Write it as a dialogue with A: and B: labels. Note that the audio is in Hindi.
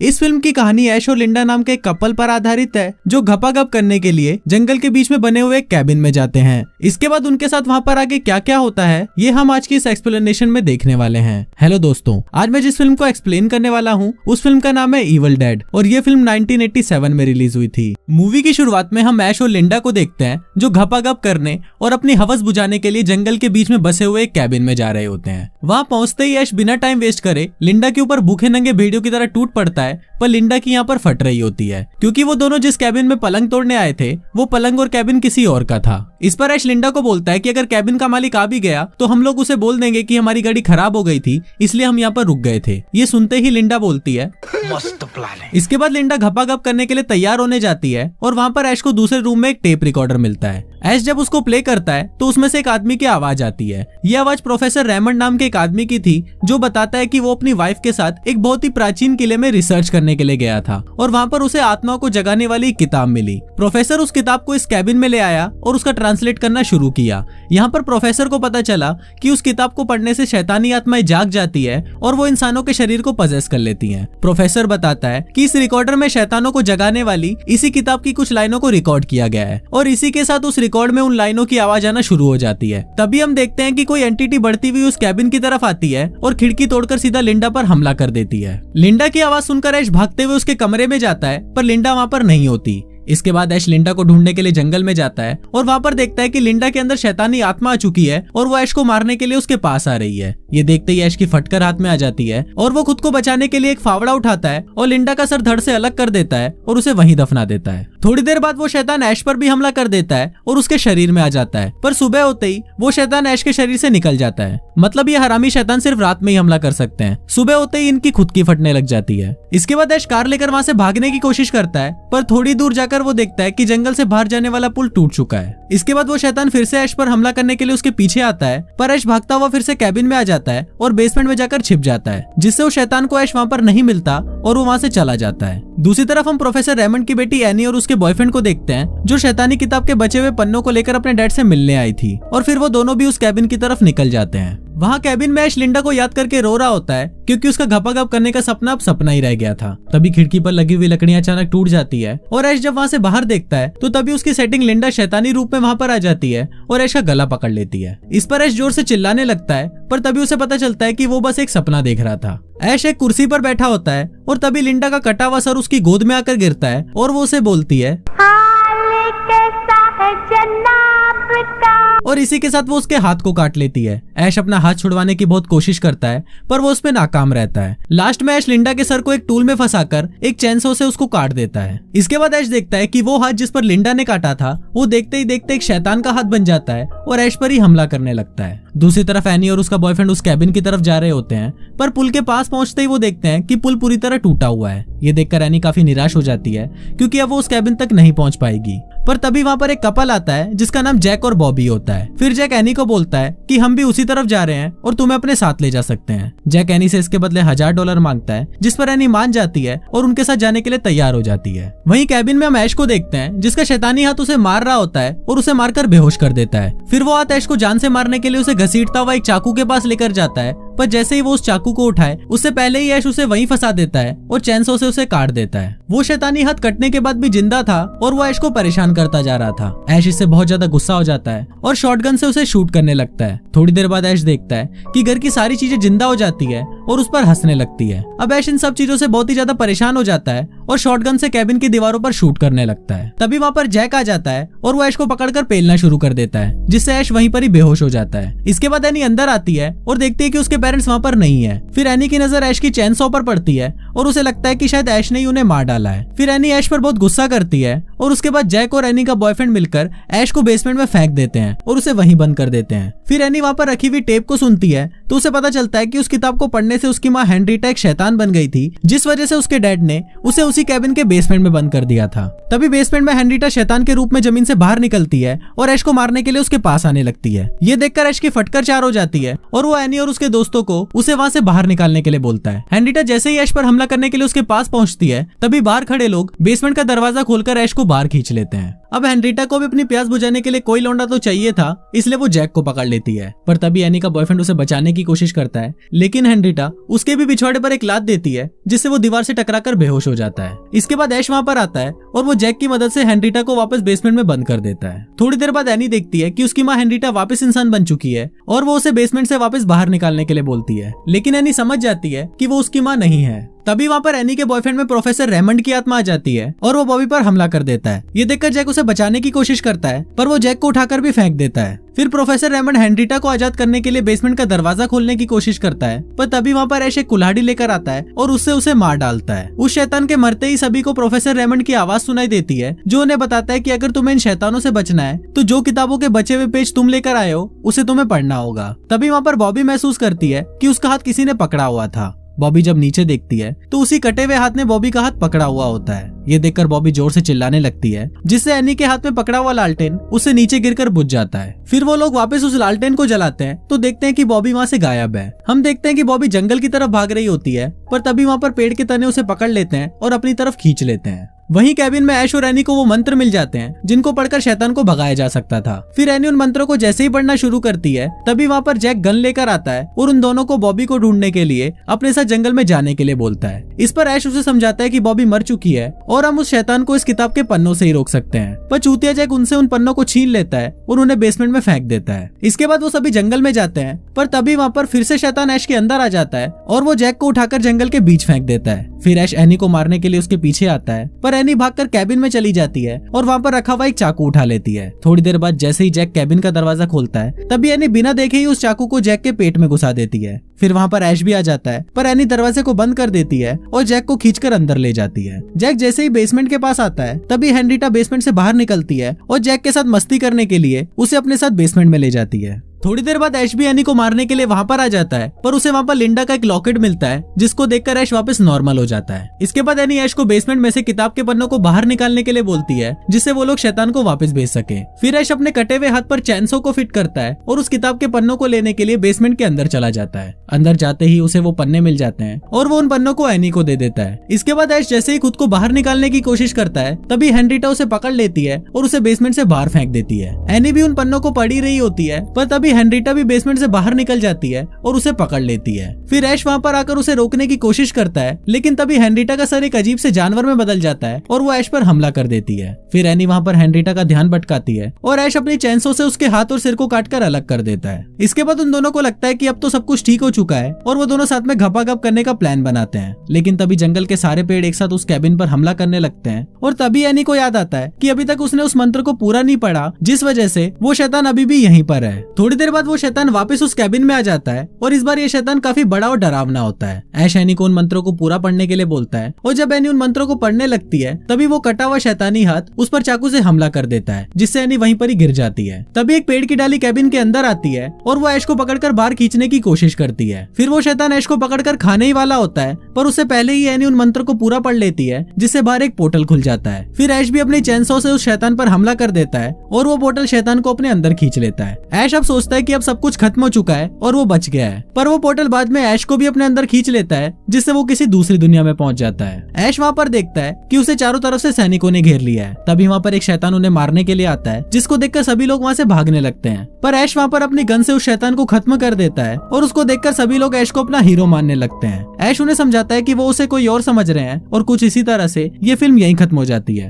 A: इस फिल्म की कहानी ऐश और लिंडा नाम के एक कपल पर आधारित है जो घपाघप करने के लिए जंगल के बीच में बने हुए एक कैबिन में जाते हैं। इसके बाद उनके साथ वहाँ पर आगे क्या क्या होता है ये हम आज की इस एक्सप्लेनेशन में देखने वाले हैं। हेलो दोस्तों, आज मैं जिस फिल्म को एक्सप्लेन करने वाला हूँ उस फिल्म का नाम है इविल डेड और ये फिल्म 1987 में रिलीज हुई थी। मूवी की शुरुआत में हम ऐश और लिंडा को देखते हैं जो घपाघप करने और अपनी हवस बुझाने के लिए जंगल के बीच में बसे हुए एक कैबिन में जा रहे होते हैं। वहाँ पहुंचते ही ऐश बिना टाइम वेस्ट करे लिंडा के ऊपर भूखे नंगे भेड़ियों की तरह टूट पड़ता है, पर लिंडा की यहाँ पर फट रही होती है क्योंकि वो दोनों जिस कैबिन में पलंग तोड़ने आए थे वो पलंग और कैबिन किसी और का था। इस पर ऐश लिंडा को बोलता है कि अगर कैबिन का मालिक आ भी गया तो हम लोग उसे बोल देंगे कि हमारी गाड़ी खराब हो गई थी इसलिए हम यहाँ पर रुक गए थे। ये सुनते ही लिंडा बोलती है मस्त प्लान है। इसके बाद लिंडा घपाघप करने के लिए तैयार होने जाती है और वहाँ पर ऐश को दूसरे रूम में एक टेप रिकॉर्डर मिलता है। ऐश जब उसको प्ले करता है तो उसमें से एक आदमी की आवाज आती है। ये आवाज प्रोफेसर रेमंड नाम के एक आदमी की थी जो बताता है कि वो अपनी वाइफ के साथ एक बहुत ही प्राचीन किले में रिसर्च करने के लिए गया था और वहाँ पर उसे आत्मा को जगाने वाली एक किताब मिली। प्रोफेसर उस किताब को इस कैबिन में ले आया और उसका ट्रांसलेट करना शुरू किया। यहाँ पर प्रोफेसर को पता चला कि उस किताब को पढ़ने से शैतानी आत्माएं जाग जाती है और वो इंसानों के शरीर को पजेस कर लेती हैं। प्रोफेसर बताता है कि इस रिकॉर्डर में शैतानों को जगाने वाली इसी किताब की कुछ लाइनों को रिकॉर्ड किया गया है और इसी के साथ उस रिकॉर्ड में उन लाइनों की आवाज आना शुरू हो जाती है। तभी हम देखते हैं कि कोई एंटिटी बढ़ती हुई उस कैबिन की तरफ आती है और खिड़की तोड़कर सीधा लिंडा पर हमला कर देती है। लिंडा की आवाज सुनकर ऐश भागते हुए उसके कमरे में जाता है पर लिंडा वहाँ पर नहीं होती। इसके बाद ऐश लिंडा को ढूंढने के लिए जंगल में जाता है और वहाँ पर देखता है कि लिंडा के अंदर शैतानी आत्मा आ चुकी है और वो ऐश को मारने के लिए उसके पास आ रही है। ये देखते ही ऐश की फटकर हाथ में आ जाती है और वो खुद को बचाने के लिए एक फावड़ा उठाता है और लिंडा का सर धड़ से अलग कर देता है और उसे वहीं दफना देता है। थोड़ी देर बाद वो शैतान ऐश पर भी हमला कर देता है और उसके शरीर में आ जाता है, पर सुबह होते ही वो शैतान ऐश के शरीर से निकल जाता है। मतलब ये हरामी शैतान सिर्फ रात में ही हमला कर सकते हैं, सुबह होते ही इनकी खुद की फटने लग जाती है। इसके बाद ऐश कार लेकर वहाँ से भागने की कोशिश करता है पर थोड़ी दूर जाकर वो देखता है कि जंगल से बाहर जाने वाला पुल टूट चुका है। इसके बाद वो शैतान फिर से ऐश पर हमला करने के लिए उसके पीछे आता है पर ऐश भागता हुआ फिर से कैबिन में आ जाता है और बेसमेंट में जाकर छिप जाता है जिससे वो शैतान को ऐश वहाँ पर नहीं मिलता और वो वहाँ से चला जाता है। दूसरी तरफ हम प्रोफेसर रेमंड की बेटी एनी और उसके बॉयफ्रेंड को देखते हैं जो शैतानी किताब के बचे हुए पन्नों को लेकर अपने डैड से मिलने आई थी और फिर वो दोनों भी उस कैबिन की तरफ निकल जाते हैं। वहाँ कैबिन में ऐश लिंडा को याद करके रो रहा होता है क्योंकि उसका घपाघप करने का सपना अब सपना ही रह गया था। तभी खिड़की पर लगी हुई लकड़ियां अचानक टूट जाती है और ऐश जब वहाँ से बाहर देखता है तो तभी उसकी सेटिंग लिंडा शैतानी रूप में वहाँ पर आ जाती है और ऐश का गला पकड़ लेती है। इस पर ऐश जोर से चिल्लाने लगता है पर तभी उसे पता चलता है कि वो बस एक सपना देख रहा था। ऐश एक कुर्सी पर बैठा होता है और तभी लिंडा का कटा हुआ सर उसकी गोद में आकर गिरता है और वो उसे बोलती है और इसी के साथ वो उसके हाथ को काट लेती है। ऐश अपना हाथ छुड़वाने की बहुत कोशिश करता है पर वो उसमें नाकाम रहता है। लास्ट में ऐश लिंडा के सर को एक टूल में फंसाकर एक चैनसो से उसको काट देता है। इसके बाद ऐश देखता है कि वो हाथ जिस पर लिंडा ने काटा था वो देखते ही देखते एक शैतान का हाथ बन जाता है और ऐश पर ही हमला करने लगता है। दूसरी तरफ एनी और उसका बॉयफ्रेंड उस कैबिन की तरफ जा रहे होते हैं पर पुल के पास पहुंचते ही वो देखते हैं कि पुल पूरी तरह टूटा हुआ है। ये देखकर एनी काफी निराश हो जाती है क्योंकि अब वो उस कैबिन तक नहीं पहुंच पाएगी। पर तभी वहाँ पर एक कपल आता है जिसका नाम जैक और बॉबी होता है। फिर जैक एनी को बोलता है कि हम भी उसी तरफ जा रहे हैं और तुम्हें अपने साथ ले जा सकते हैं। जैक एनी से इसके बदले $1000 मांगता है जिस पर एनी मान जाती है और उनके साथ जाने के लिए तैयार हो जाती है। वहीं कैबिन में हम ऐश को देखते हैं जिसका शैतानी हाथ उसे मार रहा होता है और उसे मारकर बेहोश कर देता है। फिर वो हाथ ऐश को जान से मारने के लिए उसे घसीटता हुआ एक चाकू के पास लेकर जाता है पर जैसे ही वो उस चाकू को उठाए उससे पहले ही ऐश उसे वहीं फंसा देता है और चैनसो से उसे काट देता है। वो शैतानी हाथ कटने के बाद भी जिंदा था और वो ऐश को परेशान करता जा रहा था। ऐश इससे बहुत ज्यादा गुस्सा हो जाता है और शॉटगन से उसे शूट करने लगता है। थोड़ी देर बाद ऐश देखता है कि घर की सारी चीजें जिंदा हो जाती है और उस पर हंसने लगती है। अब ऐश इन सब चीजों से बहुत ही ज्यादा परेशान हो जाता है और शॉटगन से कैबिन की दीवारों पर शूट करने लगता है। तभी वहाँ पर जैक आ जाता है और वो ऐश को पकड़कर पेलना शुरू कर देता है जिससे ऐश वहीं पर ही बेहोश हो जाता है। इसके बाद एनी अंदर आती है और देखती है कि उसके पेरेंट्स वहाँ पर नहीं है। फिर एनी की नजर ऐश की चैनसो पर पड़ती है और उसे लगता है कि शायद ऐश ने ही उन्हें मार डाला है। फिर एनी ऐश पर बहुत गुस्सा करती है और उसके बाद जैक और एनी का बॉयफ्रेंड मिलकर ऐश को बेसमेंट में फेंक देते हैं और उसे वहीं बंद कर देते हैं। फिर एनी वहाँ पर रखी हुई टेप को सुनती है तो उसे पता चलता है कि उस किताब को पढ़ने से उसकी माँ हेनरीटा एक शैतान बन गई थी जिस वजह से उसके डैड ने उसे उसी कैबिन के बेसमेंट में बंद कर दिया था। तभी बेसमेंट में हेनरीटा शैतान के रूप में जमीन से बाहर निकलती है और ऐश को मारने के लिए उसके पास आने लगती है। ये देखकर ऐश की फटकर चार हो जाती है और वो एनी और उसके दोस्तों को उसे वहाँ से बाहर निकालने के लिए बोलता है। हेनरीटा जैसे ही ऐश पर हमला करने के लिए उसके पास पहुंचती है तभी बाहर खड़े लोग बेसमेंट का दरवाजा खोलकर ऐश को बाहर खींच लेते हैं। अब हेनरिटा को भी अपनी प्यास बुझाने के लिए कोई लौंडा तो चाहिए था, इसलिए वो जैक को पकड़ लेती है। पर तभी एनी का बॉयफ्रेंड उसे बचाने की कोशिश करता है, लेकिन हेनरिटा उसके भी पिछवाड़े पर एक लात देती है, जिससे वो दीवार से टकराकर बेहोश हो जाता है। इसके बाद ऐश वहां पर आता है और वो जैक की मदद से हेनरिटा को वापस बेसमेंट में बंद कर देता है। थोड़ी देर बाद एनी देखती है कि उसकी माँ हेनरिटा वापस इंसान बन चुकी है और वो उसे बेसमेंट से वापस बाहर निकालने के लिए बोलती है, लेकिन एनी समझ जाती है कि वो उसकी माँ नहीं है। तभी वहाँ पर एनी के बॉयफ्रेंड में प्रोफेसर रेमंड की आत्मा आ जाती है और वो बॉबी पर हमला कर देता है। ये देखकर जैक उसे बचाने की कोशिश करता है, पर वो जैक को उठाकर भी फेंक देता है। फिर प्रोफेसर रेमंड हेनरिटा को आजाद करने के लिए बेसमेंट का दरवाजा खोलने की कोशिश करता है, पर तभी वहाँ पर ऐश एक कुल्हाड़ी लेकर आता है और उससे उसे मार डालता है। उस शैतान के मरते ही सभी को प्रोफेसर रेमंड की आवाज सुनाई देती है, जो उन्हें बताता है कि अगर तुम्हें इन शैतानों से बचना है तो जो किताबों के बचे हुए पेज तुम लेकर आए हो उसे तुम्हें पढ़ना होगा। तभी वहाँ पर बॉबी महसूस करती है कि उसका हाथ किसी ने पकड़ा हुआ था। बॉबी जब नीचे देखती है तो उसी कटे हुए हाथ ने बॉबी का हाथ पकड़ा हुआ होता है। ये देखकर बॉबी जोर से चिल्लाने लगती है, जिससे एनी के हाथ में पकड़ा हुआ लालटेन उससे नीचे गिरकर बुझ जाता है। फिर वो लोग वापस उस लालटेन को जलाते हैं तो देखते हैं कि बॉबी वहाँ से गायब है। हम देखते हैं कि बॉबी जंगल की तरफ भाग रही होती है, पर तभी वहाँ पर पेड़ के तने उसे पकड़ लेते हैं और अपनी तरफ खींच लेते हैं। वहीं कैबिन में ऐश और एनी को वो मंत्र मिल जाते हैं जिनको पढ़कर शैतान को भगाया जा सकता था। फिर एनी उन मंत्रों को जैसे ही पढ़ना शुरू करती है, तभी वहाँ पर जैक गन लेकर आता है और उन दोनों को बॉबी को ढूंढने के लिए अपने साथ जंगल में जाने के लिए बोलता है। इस पर ऐश उसे समझाता है कि बॉबी मर चुकी है और हम उस शैतान को इस किताब के पन्नों से ही रोक सकते हैं। पर चूतिया जैक उनसे उन पन्नों को छीन लेता है और उन्हें बेसमेंट में फेंक देता है। इसके बाद वो सभी जंगल में जाते हैं, पर तभी वहाँ पर फिर से शैतान ऐश के अंदर आ जाता है और वो जैक को उठाकर जंगल के बीच फेंक देता है। फिर ऐश एनी को मारने के लिए उसके पीछे आता है, पर एनी भागकर कैबिन में चली जाती है और वहाँ पर रखा हुआ एक चाकू उठा लेती है। थोड़ी देर बाद जैसे ही जैक कैबिन का दरवाजा खोलता है, तभी एनी बिना देखे ही उस चाकू को जैक के पेट में घुसा देती है। फिर वहाँ पर ऐश भी आ जाता है, पर एनी दरवाजे को बंद कर देती है और जैक को खींचकर अंदर ले जाती है। जैक जैसे ही बेसमेंट के पास आता है, तभी हेनरिटा बेसमेंट से बाहर निकलती है और जैक के साथ मस्ती करने के लिए उसे अपने साथ बेसमेंट में ले जाती है। थोड़ी देर बाद ऐश भी एनी को मारने के लिए वहाँ पर आ जाता है, पर उसे वहाँ पर लिंडा का एक लॉकेट मिलता है, जिसको देखकर ऐश वापस नॉर्मल हो जाता है। इसके बाद एनी ऐश को बेसमेंट में से किताब के पन्नों को बाहर निकालने के लिए बोलती है, जिससे वो लोग शैतान को वापस भेज सके। फिर ऐश अपने कटे हुए हाथ पर चैनसो को फिट करता है और उस किताब के पन्नों को लेने के लिए बेसमेंट के अंदर चला जाता है। अंदर जाते ही उसे वो पन्ने मिल जाते हैं और वो उन पन्नों को एनी को दे देता है। इसके बाद ऐश जैसे ही खुद को बाहर निकालने की कोशिश करता है, तभी हेनरिटा उसे पकड़ लेती है और उसे बेसमेंट से बाहर फेंक देती है। एनी भी उन पन्नों को पढ़ ही रही होती है, पर तभी हेनरिटा भी बेसमेंट से बाहर निकल जाती है और उसे पकड़ लेती है। फिर ऐश वहाँ पर आकर उसे रोकने की कोशिश करता है, लेकिन तभी हेनरिटा का सर एक अजीब से जानवर में बदल जाता है और वो ऐश पर हमला कर देती है। फिर एनी वहाँ पर हेनरिटा का ध्यान भटकाती है और ऐश अपनी चैनसो से उसके हाथ और सिर को काटकर अलग कर देता है। इसके बाद उन दोनों को लगता है कि अब तो सब कुछ ठीक हो चुका है और वो दोनों साथ में घपाघप करने का प्लान बनाते हैं। लेकिन तभी जंगल के सारे पेड़ एक साथ उस कैबिन पर हमला करने लगते हैं और तभी एनी को याद आता है कि अभी तक उसने उस मंत्र को पूरा नहीं पढ़ा, जिस वजह से वो शैतान अभी भी यहीं पर है। थोड़ी देर बाद वो शैतान वापस उस कैबिन में आ जाता है और इस बार ये शैतान काफी बड़ा और डरावना होता है। ऐश एनी को उन मंत्रों को पूरा पढ़ने के लिए बोलता है और जब एनी उन मंत्रों को पढ़ने लगती है, तभी वो कटा हुआ शैतानी हाथ उस पर चाकू से हमला कर देता है, जिससे एनी वहीं पर ही गिर जाती है। तभी एक पेड़ की डाली कैबिन के अंदर आती है और वो ऐश को पकड़कर बाहर खींचने की कोशिश करती है। फिर वो शैतान ऐश को पकड़कर खाने ही वाला होता है, पर उससे पहले ही एनी उन मंत्र को पूरा पढ़ लेती है, जिससे बाहर एक पोर्टल खुल जाता है। फिर ऐश भी अपनी चैनसो से उस शैतान पर हमला कर देता है और वो पोर्टल शैतान को अपने अंदर खींच लेता है। ऐश अब सोचता है कि अब सब कुछ खत्म हो चुका है और वो बच गया है, पर वो पोर्टल बाद में ऐश को भी अपने अंदर खींच लेता है, जिससे वो किसी दूसरी दुनिया में पहुंच जाता है। ऐश वहाँ पर देखता है कि उसे चारों तरफ से सैनिकों ने घेर लिया है। तभी वहाँ पर एक शैतान उन्हें मारने के लिए आता है, जिसको देखकर सभी लोग वहाँ से भागने लगते हैं, पर ऐश वहाँ पर अपनी गन से उस शैतान को खत्म कर देता है और उसको देखकर सभी लोग ऐश को अपना हीरो मानने लगते हैं। ऐश उन्हें समझाता है कि वो उसे कोई और समझ रहे हैं और कुछ इसी तरह से ये फिल्म यहीं खत्म हो जाती है।